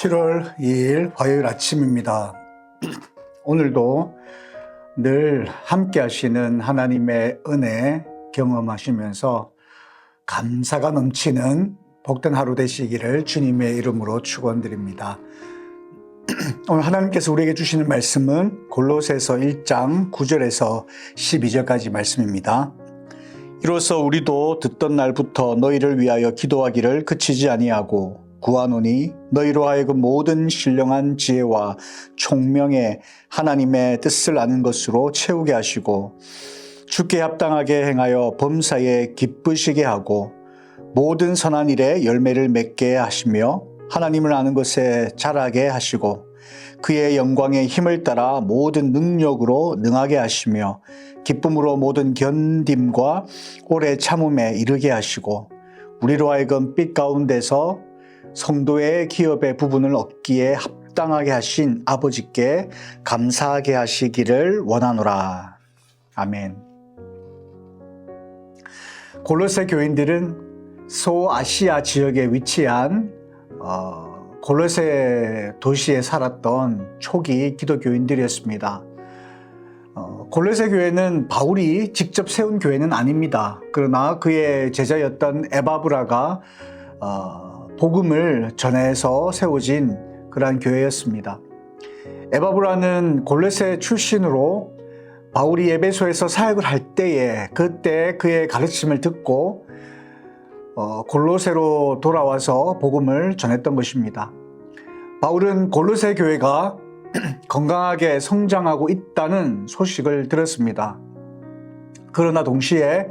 7월 2일 화요일 아침입니다. 오늘도 늘 함께 하시는 하나님의 은혜 경험하시면서 감사가 넘치는 복된 하루 되시기를 주님의 이름으로 축원드립니다. 오늘 하나님께서 우리에게 주시는 말씀은 골로새서 1장 9절에서 12절까지 말씀입니다. 이로써 우리도 듣던 날부터 너희를 위하여 기도하기를 그치지 아니하고 구하노니 너희로 하여금 모든 신령한 지혜와 총명에 하나님의 뜻을 아는 것으로 채우게 하시고 주께 합당하게 행하여 범사에 기쁘시게 하고 모든 선한 일에 열매를 맺게 하시며 하나님을 아는 것에 자라게 하시고 그의 영광의 힘을 따라 모든 능력으로 능하게 하시며 기쁨으로 모든 견딤과 오래 참음에 이르게 하시고 우리로 하여금 빛 가운데서 성도의 기업의 부분을 얻기에 합당하게 하신 아버지께 감사하게 하시기를 원하노라. 아멘. 골로새 교인들은 소아시아 지역에 위치한 골로새 도시에 살았던 초기 기독교인들이었습니다. 골로새 교회는 바울이 직접 세운 교회는 아닙니다. 그러나 그의 제자였던 에바브라가 복음을 전해서 세워진 그러한 교회였습니다. 에바브라는 골로새 출신으로 바울이 에베소에서 사역을 할 때에 그때 그의 가르침을 듣고 골로새로 돌아와서 복음을 전했던 것입니다. 바울은 골로새 교회가 건강하게 성장하고 있다는 소식을 들었습니다. 그러나 동시에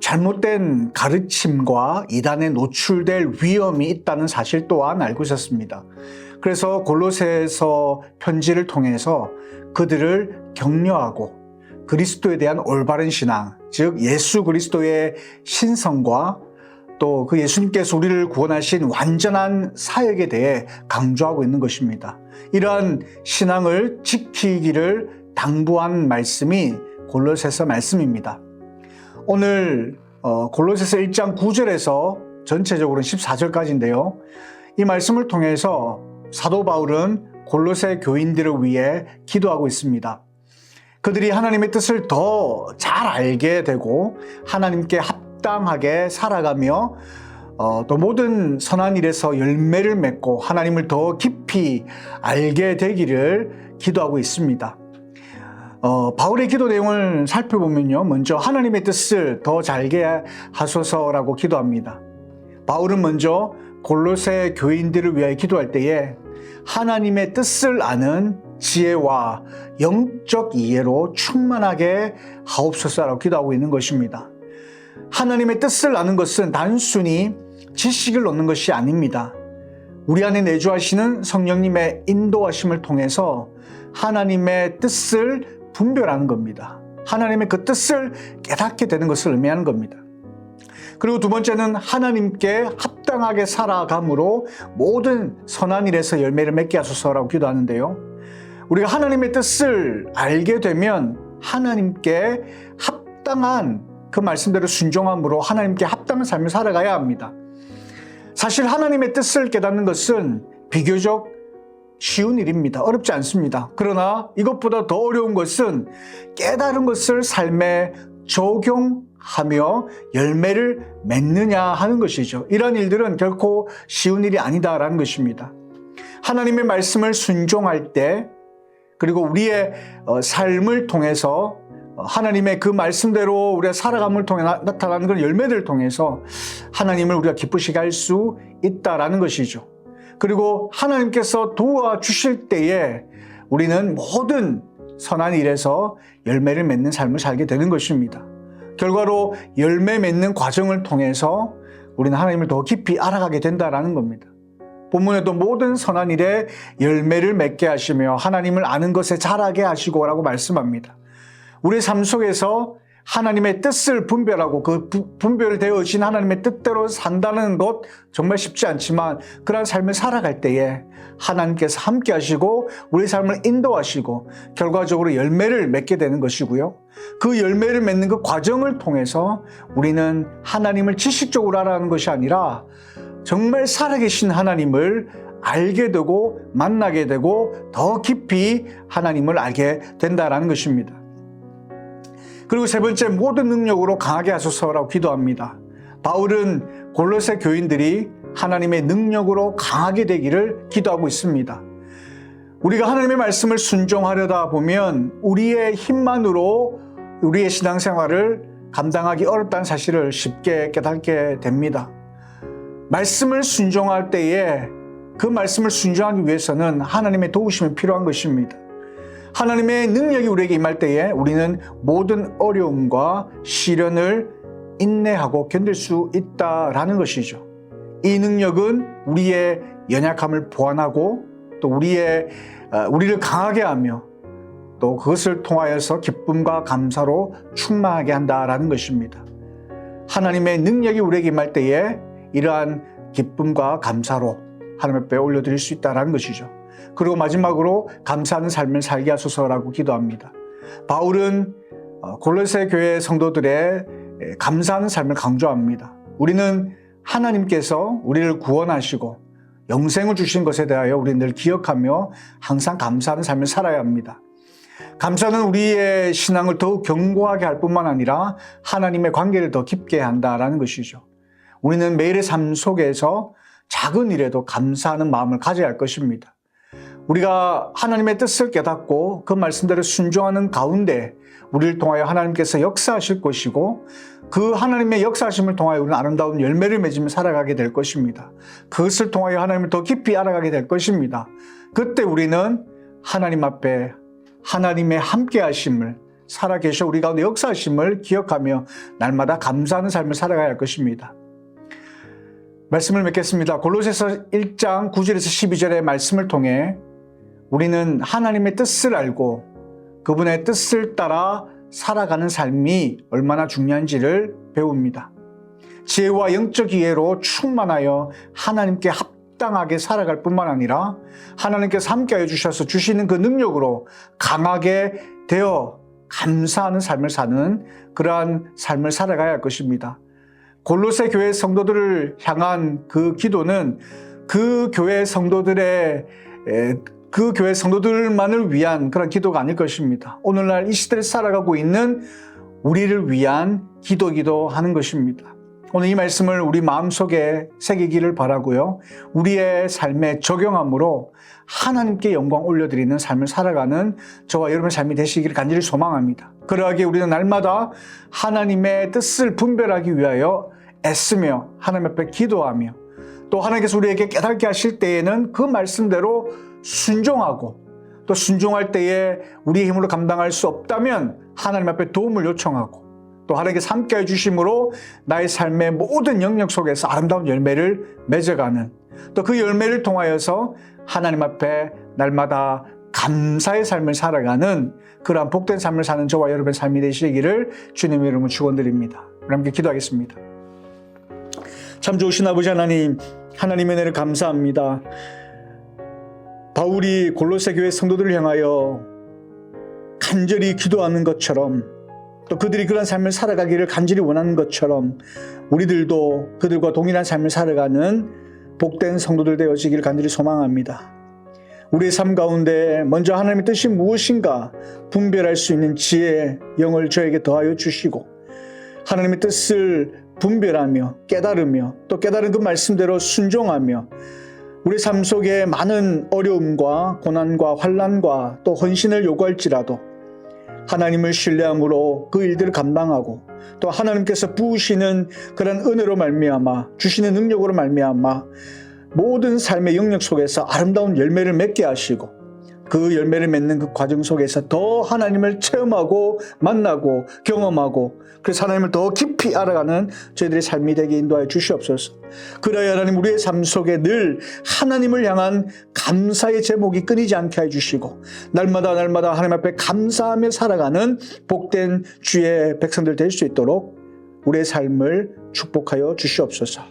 잘못된 가르침과 이단에 노출될 위험이 있다는 사실 또한 알고 있었습니다. 그래서 골로새서 편지를 통해서 그들을 격려하고 그리스도에 대한 올바른 신앙, 즉 예수 그리스도의 신성과 또 그 예수님께서 우리를 구원하신 완전한 사역에 대해 강조하고 있는 것입니다. 이러한 신앙을 지키기를 당부한 말씀이 골로새서 말씀입니다. 오늘 골로새서 1장 9절에서 전체적으로는 14절까지인데요. 이 말씀을 통해서 사도 바울은 골로새 교인들을 위해 기도하고 있습니다. 그들이 하나님의 뜻을 더 잘 알게 되고 하나님께 합당하게 살아가며 또 모든 선한 일에서 열매를 맺고 하나님을 더 깊이 알게 되기를 기도하고 있습니다. 바울의 기도 내용을 살펴보면요. 먼저 하나님의 뜻을 더 잘 알게 하소서라고 기도합니다. 바울은 먼저 골로새 교인들을 위하여 기도할 때에 하나님의 뜻을 아는 지혜와 영적 이해로 충만하게 하옵소서라고 기도하고 있는 것입니다. 하나님의 뜻을 아는 것은 단순히 지식을 얻는 것이 아닙니다. 우리 안에 내주하시는 성령님의 인도하심을 통해서 하나님의 뜻을 분별하는 겁니다. 하나님의 그 뜻을 깨닫게 되는 것을 의미하는 겁니다. 그리고 두 번째는 하나님께 합당하게 살아감으로 모든 선한 일에서 열매를 맺게 하소서라고 기도하는데요. 우리가 하나님의 뜻을 알게 되면 하나님께 합당한 그 말씀대로 순종함으로 하나님께 합당한 삶을 살아가야 합니다. 사실 하나님의 뜻을 깨닫는 것은 비교적 쉬운 일입니다. 어렵지 않습니다. 그러나 이것보다 더 어려운 것은 깨달은 것을 삶에 적용하며 열매를 맺느냐 하는 것이죠. 이런 일들은 결코 쉬운 일이 아니다라는 것입니다. 하나님의 말씀을 순종할 때 그리고 우리의 삶을 통해서 하나님의 그 말씀대로 우리가 살아감을 통해 나타나는 그런 열매들을 통해서 하나님을 우리가 기쁘시게 할 수 있다라는 것이죠. 그리고 하나님께서 도와주실 때에 우리는 모든 선한 일에서 열매를 맺는 삶을 살게 되는 것입니다. 결과로 열매 맺는 과정을 통해서 우리는 하나님을 더 깊이 알아가게 된다라는 겁니다. 본문에도 모든 선한 일에 열매를 맺게 하시며 하나님을 아는 것에 자라게 하시고라고 말씀합니다. 우리의 삶 속에서 하나님의 뜻을 분별하고 그 분별되어진 하나님의 뜻대로 산다는 것 정말 쉽지 않지만 그러한 삶을 살아갈 때에 하나님께서 함께 하시고 우리 삶을 인도하시고 결과적으로 열매를 맺게 되는 것이고요. 그 열매를 맺는 그 과정을 통해서 우리는 하나님을 지식적으로 알아가는 것이 아니라 정말 살아계신 하나님을 알게 되고 만나게 되고 더 깊이 하나님을 알게 된다라는 것입니다. 그리고 세 번째, 모든 능력으로 강하게 하소서라고 기도합니다. 바울은 골로새 교인들이 하나님의 능력으로 강하게 되기를 기도하고 있습니다. 우리가 하나님의 말씀을 순종하려다 보면 우리의 힘만으로 우리의 신앙생활을 감당하기 어렵다는 사실을 쉽게 깨닫게 됩니다. 말씀을 순종할 때에 그 말씀을 순종하기 위해서는 하나님의 도우심이 필요한 것입니다. 하나님의 능력이 우리에게 임할 때에 우리는 모든 어려움과 시련을 인내하고 견딜 수 있다라는 것이죠. 이 능력은 우리의 연약함을 보완하고 또 우리를 강하게 하며 또 그것을 통하여서 기쁨과 감사로 충만하게 한다라는 것입니다. 하나님의 능력이 우리에게 임할 때에 이러한 기쁨과 감사로 하나님 앞에 올려드릴 수 있다는 것이죠. 그리고 마지막으로 감사하는 삶을 살게 하소서라고 기도합니다. 바울은 골로새 교회 성도들의 감사하는 삶을 강조합니다. 우리는 하나님께서 우리를 구원하시고 영생을 주신 것에 대하여 우리는 늘 기억하며 항상 감사하는 삶을 살아야 합니다. 감사는 우리의 신앙을 더욱 견고하게 할 뿐만 아니라 하나님의 관계를 더 깊게 한다라는 것이죠. 우리는 매일의 삶 속에서 작은 일에도 감사하는 마음을 가져야 할 것입니다. 우리가 하나님의 뜻을 깨닫고 그 말씀대로 순종하는 가운데 우리를 통하여 하나님께서 역사하실 것이고 그 하나님의 역사하심을 통하여 우리는 아름다운 열매를 맺으며 살아가게 될 것입니다. 그것을 통하여 하나님을 더 깊이 알아가게 될 것입니다. 그때 우리는 하나님 앞에 하나님의 함께 하심을 살아계셔 우리 가운데 역사하심을 기억하며 날마다 감사하는 삶을 살아가야 할 것입니다. 말씀을 맺겠습니다. 골로새서 1장 9절에서 12절의 말씀을 통해 우리는 하나님의 뜻을 알고 그분의 뜻을 따라 살아가는 삶이 얼마나 중요한지를 배웁니다. 지혜와 영적 이해로 충만하여 하나님께 합당하게 살아갈 뿐만 아니라 하나님께서 함께하여 주셔서 주시는 그 능력으로 강하게 되어 감사하는 삶을 사는 그러한 삶을 살아가야 할 것입니다. 골로새 교회 성도들을 향한 그 기도는 그 교회 성도들만을 위한 그런 기도가 아닐 것입니다. 오늘날 이 시대를 살아가고 있는 우리를 위한 기도기도 하는 것입니다. 오늘 이 말씀을 우리 마음속에 새기기를 바라고요. 우리의 삶에 적용함으로 하나님께 영광 올려드리는 삶을 살아가는 저와 여러분의 삶이 되시기를 간절히 소망합니다. 그러하기에 우리는 날마다 하나님의 뜻을 분별하기 위하여 애쓰며 하나님 앞에 기도하며 또 하나님께서 우리에게 깨닫게 하실 때에는 그 말씀대로 순종하고 또 순종할 때에 우리의 힘으로 감당할 수 없다면 하나님 앞에 도움을 요청하고 또 하나님께서 함께해 주심으로 나의 삶의 모든 영역 속에서 아름다운 열매를 맺어가는 또 그 열매를 통하여서 하나님 앞에 날마다 감사의 삶을 살아가는 그러한 복된 삶을 사는 저와 여러분의 삶이 되시기를 주님의 이름으로 축원드립니다. 우리 함께 기도하겠습니다. 참 좋으신 아버지 하나님, 하나님의 은혜를 감사합니다. 바울이 골로새 교회 성도들을 향하여 간절히 기도하는 것처럼 또 그들이 그런 삶을 살아가기를 간절히 원하는 것처럼 우리들도 그들과 동일한 삶을 살아가는 복된 성도들 되어지기를 간절히 소망합니다. 우리의 삶 가운데 먼저 하나님의 뜻이 무엇인가 분별할 수 있는 지혜, 영을 저에게 더하여 주시고 하나님의 뜻을 분별하며 깨달으며 또 깨달은 그 말씀대로 순종하며 우리 삶 속에 많은 어려움과 고난과 환난과 또 헌신을 요구할지라도 하나님을 신뢰함으로 그 일들을 감당하고 또 하나님께서 부으시는 그런 은혜로 말미암아 주시는 능력으로 말미암아 모든 삶의 영역 속에서 아름다운 열매를 맺게 하시고 그 열매를 맺는 그 과정 속에서 더 하나님을 체험하고 만나고 경험하고 그래서 하나님을 더 깊이 알아가는 저희들의 삶이 되게 인도하여 주시옵소서. 그래야 하나님 우리의 삶 속에 늘 하나님을 향한 감사의 제목이 끊이지 않게 해주시고 날마다 하나님 앞에 감사하며 살아가는 복된 주의 백성들 될 수 있도록 우리의 삶을 축복하여 주시옵소서.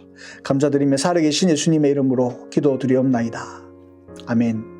감사드리며 살아계신 예수님의 이름으로 기도드리옵나이다. 아멘.